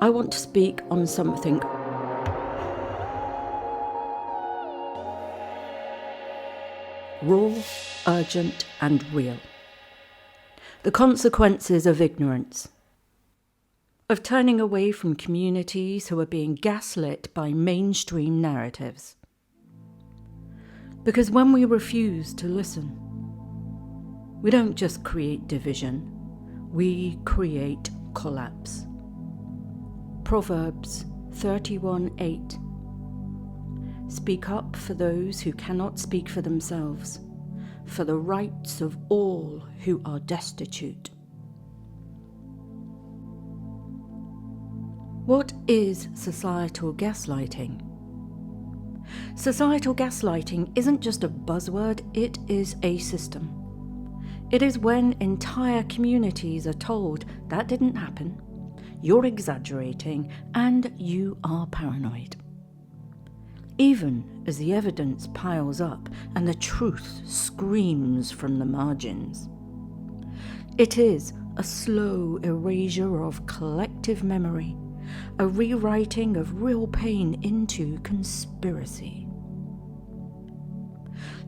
I want to speak on something raw, urgent, and real. The consequences of ignorance. Of turning away from communities who are being gaslit by mainstream narratives. Because when we refuse to listen, we don't just create division, we create collapse. Proverbs 31:8. Speak up for those who cannot speak for themselves, for the rights of all who are destitute. What is societal gaslighting? Societal gaslighting isn't just a buzzword, it is a system. It is when entire communities are told that didn't happen, you're exaggerating, and you are paranoid. Even as the evidence piles up and the truth screams from the margins. It is a slow erasure of collective memory, a rewriting of real pain into conspiracy.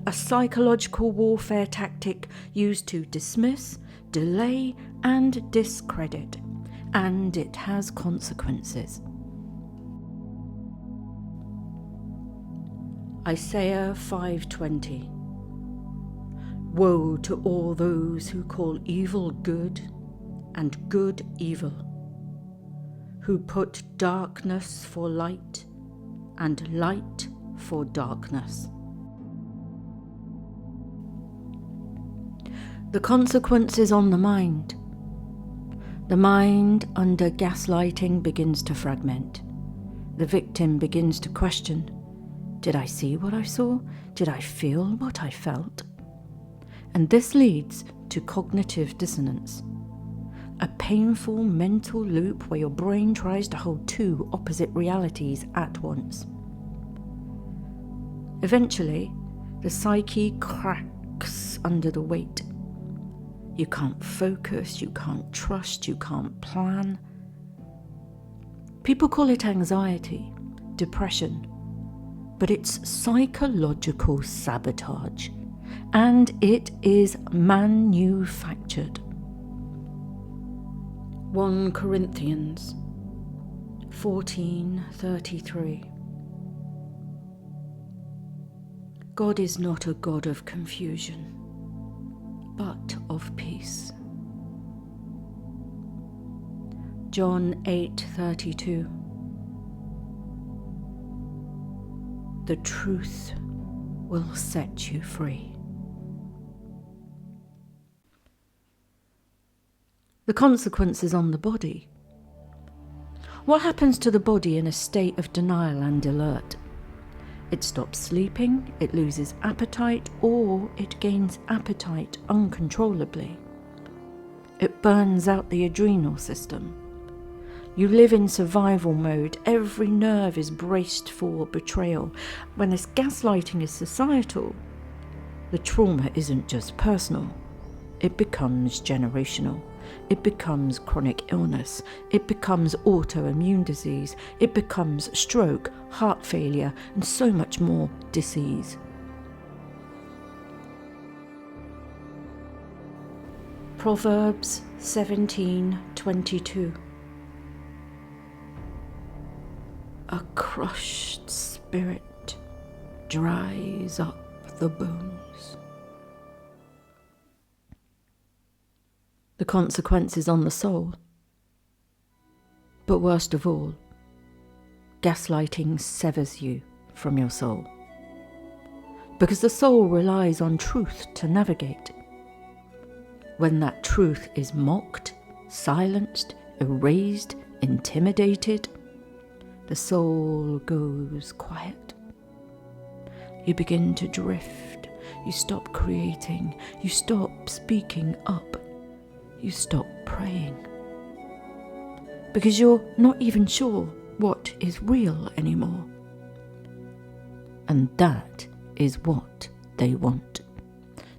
A psychological warfare tactic used to dismiss, delay, and discredit, and it has consequences. Isaiah 5:20. Woe to all those who call evil good and good evil, who put darkness for light and light for darkness. The consequences on the mind. The mind under gaslighting begins to fragment. The victim begins to question, did I see what I saw? Did I feel what I felt? And this leads to cognitive dissonance, a painful mental loop where your brain tries to hold two opposite realities at once. Eventually, the psyche cracks under the weight. You can't focus, you can't trust, you can't plan. People call it anxiety, depression, but it's psychological sabotage, and it is manufactured. 1 Corinthians 14:33. God is not a God of confusion, but of peace. John 8:32. The truth will set you free. The consequences on the body. What happens to the body in a state of denial and alert? It stops sleeping, it loses appetite, or it gains appetite uncontrollably. It burns out the adrenal system. You live in survival mode. Every nerve is braced for betrayal. When this gaslighting is societal, the trauma isn't just personal. It becomes generational. It becomes chronic illness. It becomes autoimmune disease. It becomes stroke, heart failure, and so much more disease. Proverbs 17:22. A crushed spirit dries up the bones. The consequences on the soul. But worst of all, gaslighting severs you from your soul. Because the soul relies on truth to navigate. When that truth is mocked, silenced, erased, intimidated, the soul goes quiet. You begin to drift. You stop creating. You stop speaking up. You stop praying. Because you're not even sure what is real anymore. And that is what they want.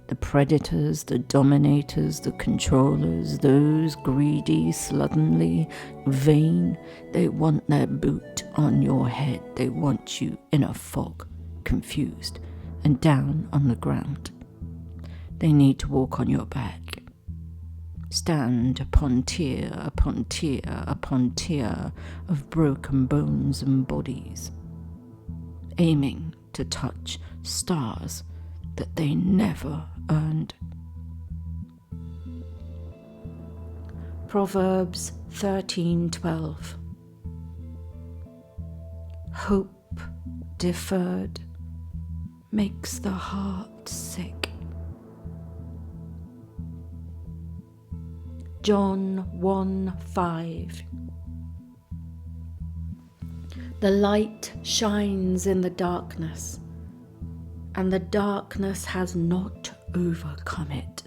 The The predators, the dominators, the controllers, those greedy, slovenly, vain, they want their boot on your head. They want you in a fog, confused, and down on the ground. They need to walk on your back. Stand upon tier upon tier upon tier of broken bones and bodies, aiming to touch stars that they never earned. Proverbs 13:12. Hope deferred makes the heart sick. John 1:5. The light shines in the darkness, and the darkness has not overcome it.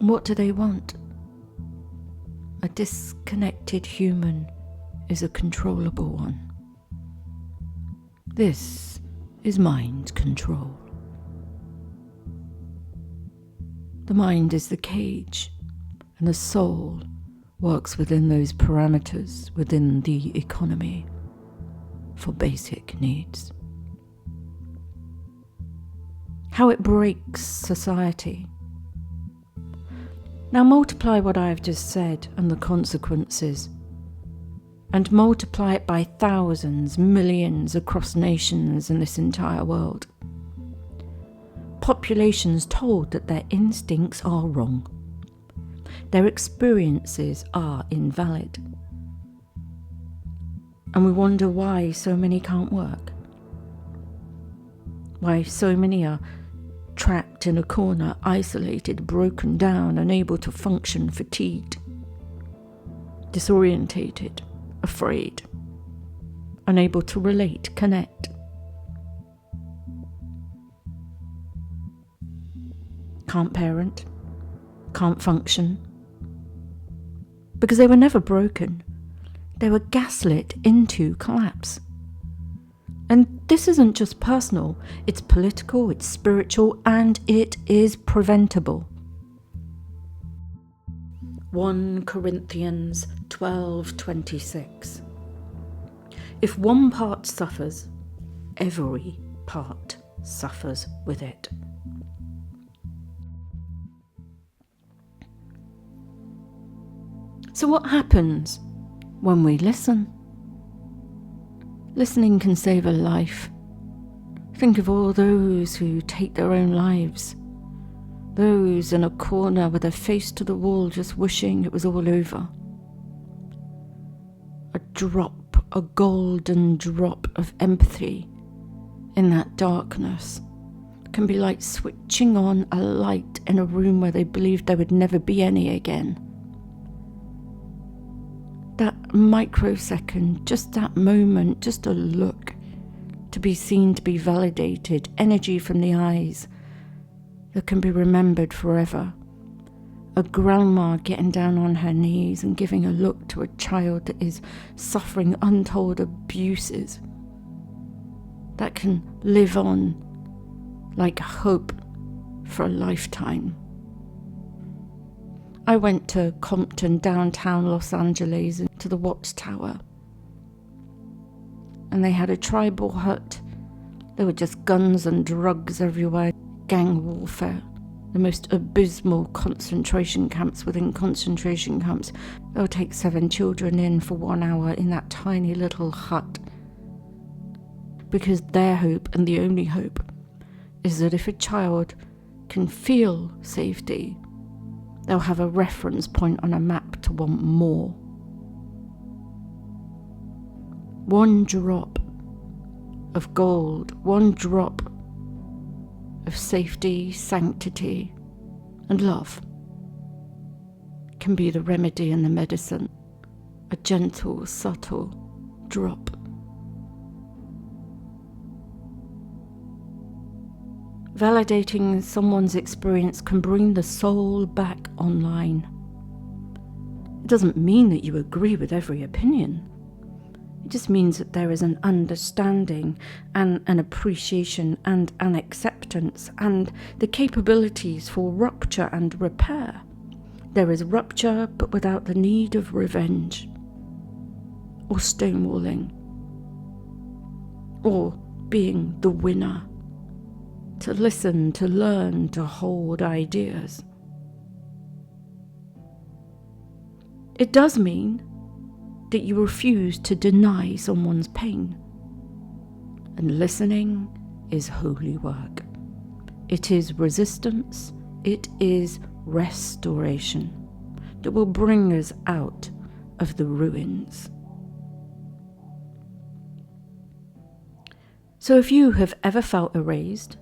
What do they want? A disconnected human is a controllable one. This is mind control. The mind is the cage, and the soul works within those parameters within the economy for basic needs. How it breaks society. Now multiply what I have just said and the consequences, and multiply it by thousands, millions across nations in this entire world. Populations told that their instincts are wrong. Their experiences are invalid. And we wonder why so many can't work. Why so many are trapped in a corner, isolated, broken down, unable to function, fatigued, disorientated, afraid, unable to relate, connect. Can't parent, can't function, because they were never broken. They were gaslit into collapse. And this isn't just personal, it's political, it's spiritual, and it is preventable. 1 Corinthians 12:26. If one part suffers, every part suffers with it. So what happens when we listen? Listening can save a life. Think of all those who take their own lives. Those in a corner with their face to the wall just wishing it was all over. A drop, a golden drop of empathy in that darkness can be like switching on a light in a room where they believed there would never be any again. That microsecond, just that moment, just a look, to be seen, to be validated, energy from the eyes that can be remembered forever. A grandma getting down on her knees and giving a look to a child that is suffering untold abuses, that can live on like hope for a lifetime. I went to Compton, downtown Los Angeles, to the Watchtower. And they had a tribal hut. There were just guns and drugs everywhere, gang warfare, the most abysmal concentration camps within concentration camps. They'll take 7 children in for 1 hour in that tiny little hut. Because their hope, and the only hope, is that if a child can feel safety, they'll have a reference point on a map to want more. One drop of gold, one drop of safety, sanctity, and love can be the remedy and the medicine. A gentle, subtle drop. Validating someone's experience can bring the soul back online. It doesn't mean that you agree with every opinion. It just means that there is an understanding and an appreciation and an acceptance and the capabilities for rupture and repair. There is rupture, but without the need of revenge or stonewalling or being the winner. To listen, to learn, to hold ideas. It does mean that you refuse to deny someone's pain. And listening is holy work. It is resistance, it is restoration that will bring us out of the ruins. So if you have ever felt erased,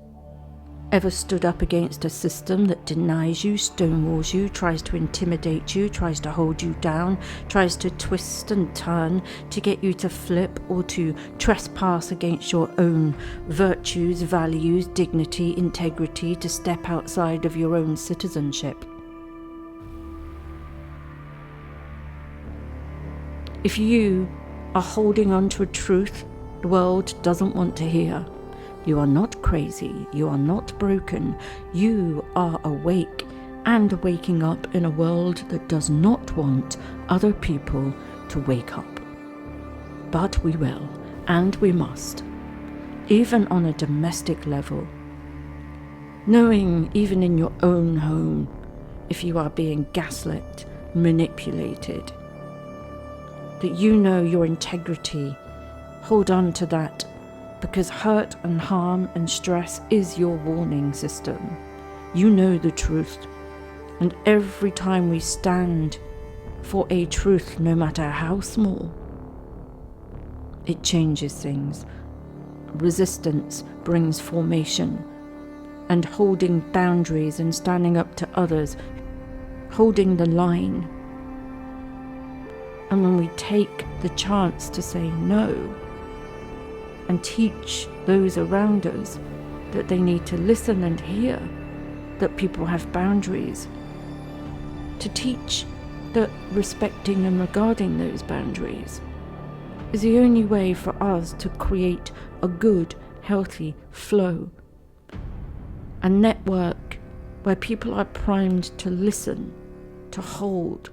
ever stood up against a system that denies you, stonewalls you, tries to intimidate you, tries to hold you down, tries to twist and turn to get you to flip or to trespass against your own virtues, values, dignity, integrity, to step outside of your own citizenship. If you are holding on to a truth the world doesn't want to hear, you are not crazy, you are not broken, you are awake and waking up in a world that does not want other people to wake up. But we will, and we must, even on a domestic level. Knowing even in your own home, if you are being gaslit, manipulated, that you know your integrity, hold on to that. Because hurt and harm and stress is your warning system. You know the truth. And every time we stand for a truth, no matter how small, it changes things. Resistance brings formation. And holding boundaries and standing up to others, holding the line. And when we take the chance to say no, and teach those around us that they need to listen and hear that people have boundaries, to teach that respecting and regarding those boundaries is the only way for us to create a good, healthy flow, a network where people are primed to listen, to hold,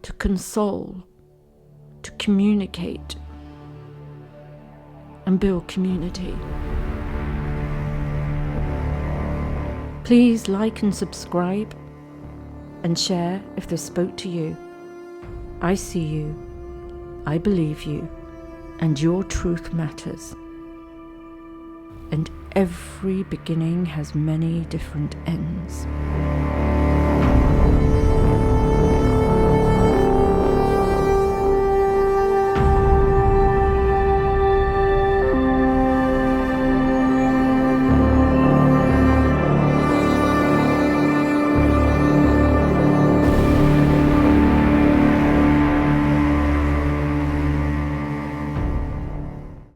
to console, to communicate, and build community. Please like and subscribe and share if this spoke to you. I see you, I believe you, and your truth matters. And every beginning has many different ends.